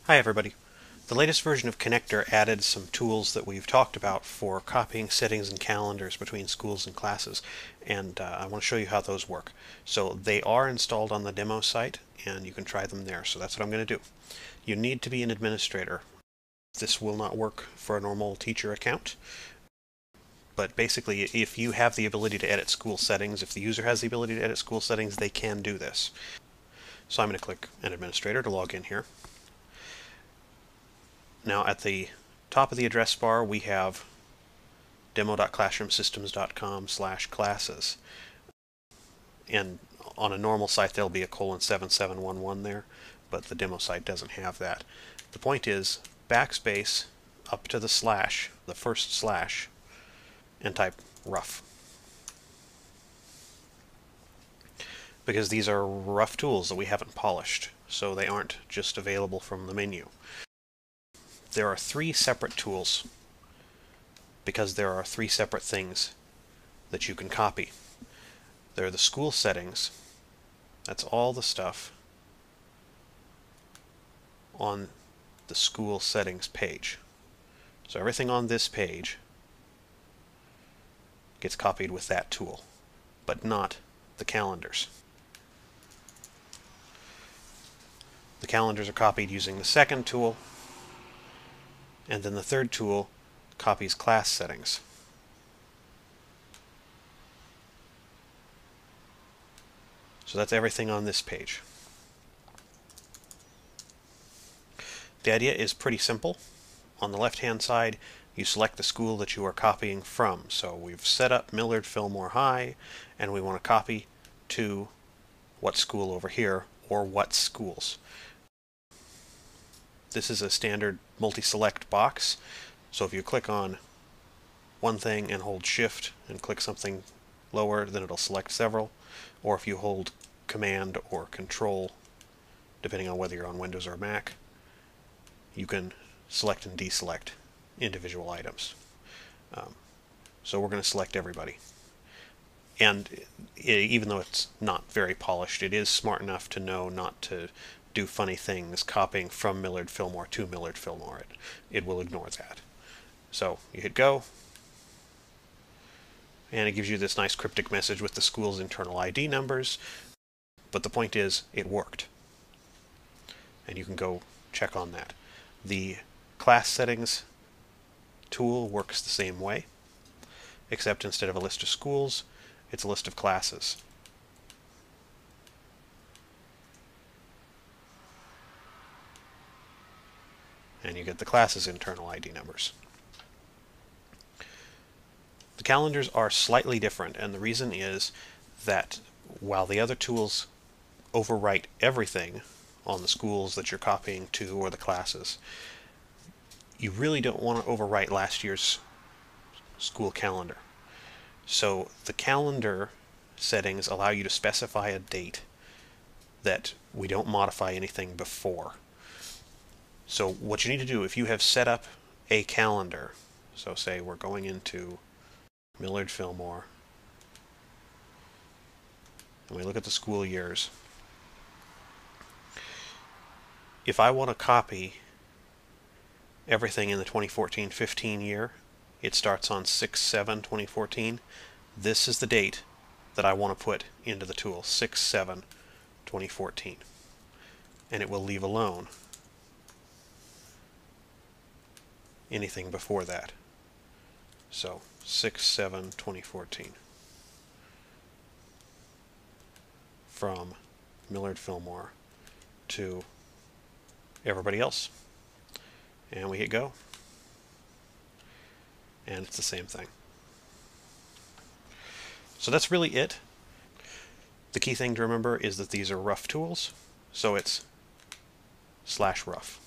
Hi everybody. The latest version of Connector added some tools that we've talked about for copying settings and calendars between schools and classes, and I want to show you how those work. So they are installed on the demo site, and you can try them there. So that's what I'm going to do. You need to be an administrator. This will not work for a normal teacher account, but basically if you have the ability to edit school settings, if the user has the ability to edit school settings, they can do this. So I'm going to click an administrator to log in here. Now at the top of the address bar we have demo.classroomsystems.com/classes, and on a normal site there'll be a :7711 there, but the demo site doesn't have that. The point is backspace up to the slash, the first slash, and type rough, because these are rough tools that we haven't polished, so they aren't just available from the menu. There are three separate tools because there are three separate things that you can copy. There are the school settings. That's all the stuff on the school settings page. So everything on this page gets copied with that tool, but not the calendars. The calendars are copied using the second tool, and then the third tool copies class settings. So that's everything on this page. The idea is pretty simple. On the left-hand side, you select the school that you are copying from. So we've set up Millard Fillmore High, and we want to copy to what school over here, or what schools. This is a standard multi-select box, so if you click on one thing and hold Shift and click something lower, then it'll select several, or if you hold Command or Control, depending on whether you're on Windows or Mac, you can select and deselect individual items. So we're going to select everybody. And even though it's not very polished, it is smart enough to know not to do funny things copying from Millard Fillmore to Millard Fillmore. It will ignore that. So you hit go, and it gives you this nice cryptic message with the school's internal ID numbers, but the point is it worked, and you can go check on that. The class settings tool works the same way, except instead of a list of schools, it's a list of classes. And you get the class's internal ID numbers. The calendars are slightly different, and the reason is that while the other tools overwrite everything on the schools that you're copying to or the classes, you really don't want to overwrite last year's school calendar. So the calendar settings allow you to specify a date that we don't modify anything before. So what you need to do, if you have set up a calendar, so say we're going into Millard Fillmore, and we look at the school years. If I want to copy everything in the 2014-15 year, it starts on 6/7/2014. This is the date that I want to put into the tool, 6/7/2014. And it will leave alone anything before that. So 6/7/2014 from Millard Fillmore to everybody else, and we hit go, and it's the same thing. So that's really it. The key thing to remember is that these are rough tools, so it's /rough.